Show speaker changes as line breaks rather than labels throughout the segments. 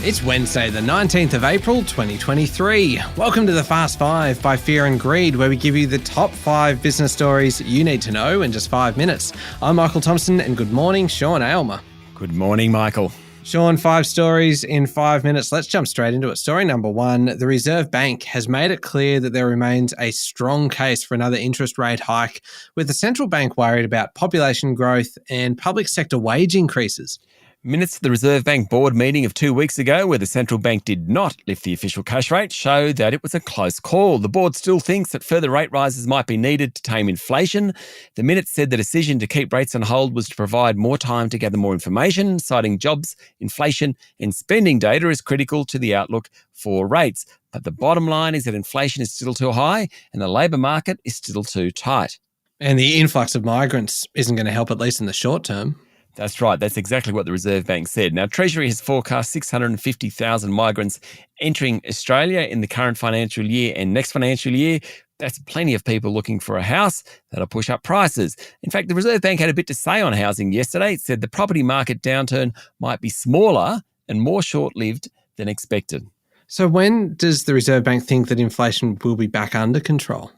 It's Wednesday, the 19th of April, 2023. Welcome to the Fast Five by Fear and Greed, where we give you the top 5 business stories you need to know in just 5 minutes. I'm Michael Thompson, and good morning, Sean Aylmer.
Good morning, Michael.
Sean, 5 stories in 5 minutes. Let's jump straight into it. Story number 1, the Reserve Bank has made it clear that there remains a strong case for another interest rate hike, with the central bank worried about population growth and public sector wage increases.
Minutes of the Reserve Bank board meeting of 2 weeks ago, where the central bank did not lift the official cash rate, show that it was a close call. The board still thinks that further rate rises might be needed to tame inflation. The minutes said the decision to keep rates on hold was to provide more time to gather more information, citing jobs, inflation and spending data as critical to the outlook for rates. But the bottom line is that inflation is still too high and the labour market is still too tight.
And the influx of migrants isn't going to help, at least in the short term.
That's right. That's exactly what the Reserve Bank said. Now, Treasury has forecast 650,000 migrants entering Australia in the current financial year and next financial year. That's plenty of people looking for a house. That'll push up prices. In fact, the Reserve Bank had a bit to say on housing yesterday. It said the property market downturn might be smaller and more short-lived than expected.
So when does the Reserve Bank think that inflation will be back under control?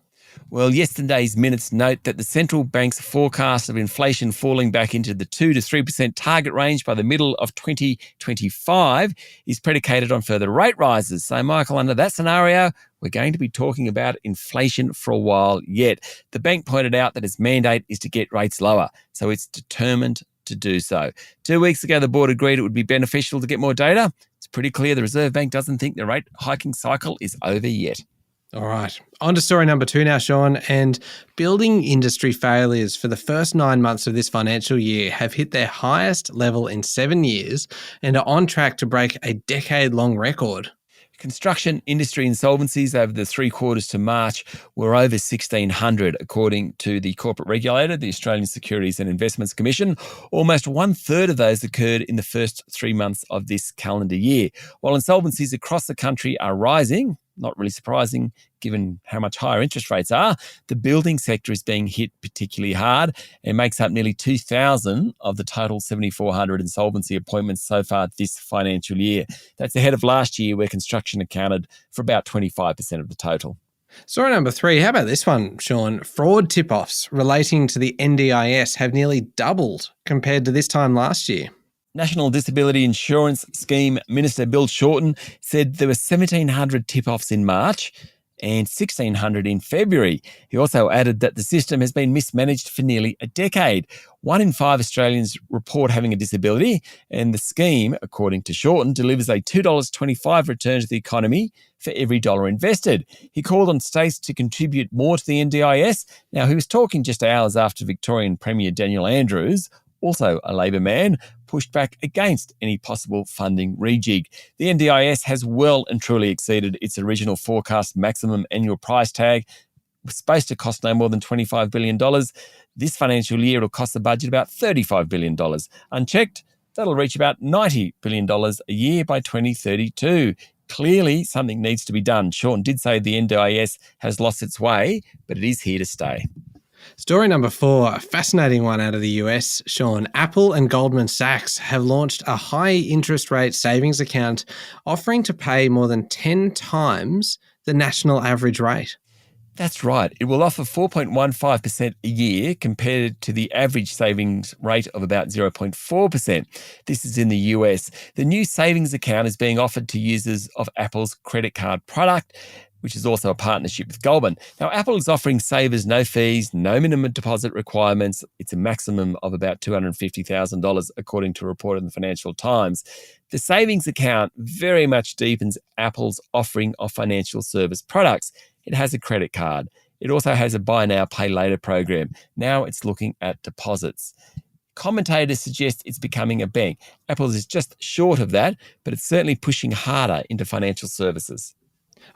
Well, yesterday's minutes note that the central bank's forecast of inflation falling back into the 2 to 3% target range by the middle of 2025 is predicated on further rate rises. So, Michael, under that scenario, we're going to be talking about inflation for a while yet. The bank pointed out that its mandate is to get rates lower, so it's determined to do so. 2 weeks ago, the board agreed it would be beneficial to get more data. It's pretty clear the Reserve Bank doesn't think the rate hiking cycle is over yet.
All right. On to story number 2 now, Sean. And building industry failures for the first 9 months of this financial year have hit their highest level in 7 years and are on track to break a decade-long record.
Construction industry insolvencies over the 3 quarters to March were over 1,600, according to the corporate regulator, the Australian Securities and Investments Commission. Almost 1/3 of those occurred in the first 3 months of this calendar year. While insolvencies across the country are rising, not really surprising given how much higher interest rates are, the building sector is being hit particularly hard and makes up nearly 2,000 of the total 7,400 insolvency appointments so far this financial year. That's ahead of last year, where construction accounted for about 25% of the total.
Story number 3, how about this one, Sean? Fraud tip-offs relating to the NDIS have nearly doubled compared to this time last year.
National Disability Insurance Scheme Minister Bill Shorten said there were 1,700 tip-offs in March and 1,600 in February. He also added that the system has been mismanaged for nearly a decade. 1 in 5 Australians report having a disability, and the scheme, according to Shorten, delivers a $2.25 return to the economy for every dollar invested. He called on states to contribute more to the NDIS. Now, he was talking just hours after Victorian Premier Daniel Andrews, also a Labor man, pushed back against any possible funding rejig. The NDIS has well and truly exceeded its original forecast maximum annual price tag. It was supposed to cost no more than $25 billion. This financial year, it'll cost the budget about $35 billion. Unchecked, that'll reach about $90 billion a year by 2032. Clearly, something needs to be done. Sean did say the NDIS has lost its way, but it is here to stay.
Story number 4, a fascinating one out of the US, Sean. Apple and Goldman Sachs have launched a high interest rate savings account offering to pay more than 10 times the national average rate.
That's right. It will offer 4.15% a year compared to the average savings rate of about 0.4%. This is in the US. The new savings account is being offered to users of Apple's credit card product, which is also a partnership with Goldman. Now, Apple is offering savers no fees, no minimum deposit requirements. It's a maximum of about $250,000, according to a report in the Financial Times. The savings account very much deepens Apple's offering of financial service products. It has a credit card. It also has a buy now, pay later program. Now it's looking at deposits. Commentators suggest it's becoming a bank. Apple is just short of that, but it's certainly pushing harder into financial services.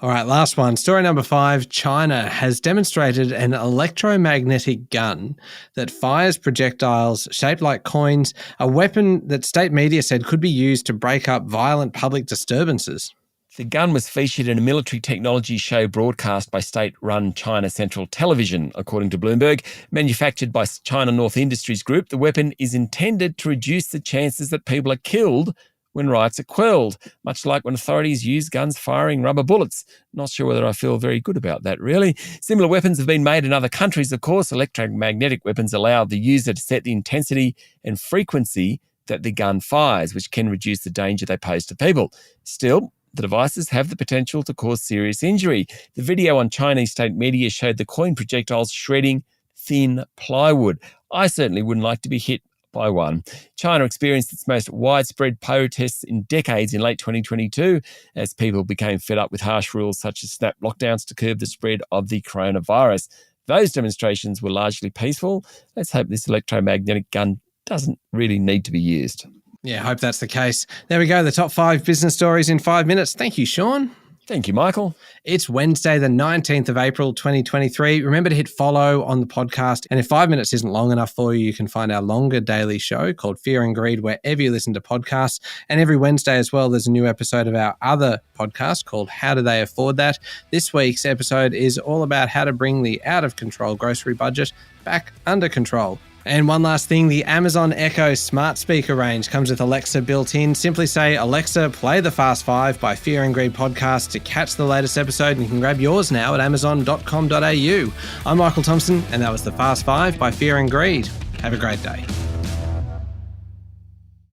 All right, last one. Story number 5, China has demonstrated an electromagnetic gun that fires projectiles shaped like coins, a weapon that state media said could be used to break up violent public disturbances.
The gun was featured in a military technology show broadcast by state-run China Central Television, according to Bloomberg. Manufactured by China North Industries Group, the weapon is intended to reduce the chances that people are killed when riots are quelled, much like when authorities use guns firing rubber bullets. Not sure whether I feel very good about that, really. Similar weapons have been made in other countries, of course. Electromagnetic weapons allow the user to set the intensity and frequency that the gun fires, which can reduce the danger they pose to people. Still, the devices have the potential to cause serious injury. The video on Chinese state media showed the coin projectiles shredding thin plywood. I certainly wouldn't like to be hit by one. China experienced its most widespread protests in decades in late 2022 as people became fed up with harsh rules such as snap lockdowns to curb the spread of the coronavirus. Those demonstrations were largely peaceful. Let's hope this electromagnetic gun doesn't really need to be used.
Yeah, I hope that's the case. There we go, the top 5 business stories in 5 minutes. Thank you, Sean.
Thank you, Michael.
It's Wednesday, the 19th of April, 2023. Remember to hit follow on the podcast. And if 5 minutes isn't long enough for you, you can find our longer daily show called Fear and Greed wherever you listen to podcasts. And every Wednesday as well, there's a new episode of our other podcast called How Do They Afford That? This week's episode is all about how to bring the out-of-control grocery budget back under control. And one last thing, the Amazon Echo smart speaker range comes with Alexa built in. Simply say, Alexa, play the Fast 5 by Fear and Greed podcast to catch the latest episode, and you can grab yours now at amazon.com.au. I'm Michael Thompson, and that was the Fast 5 by Fear and Greed. Have a great day.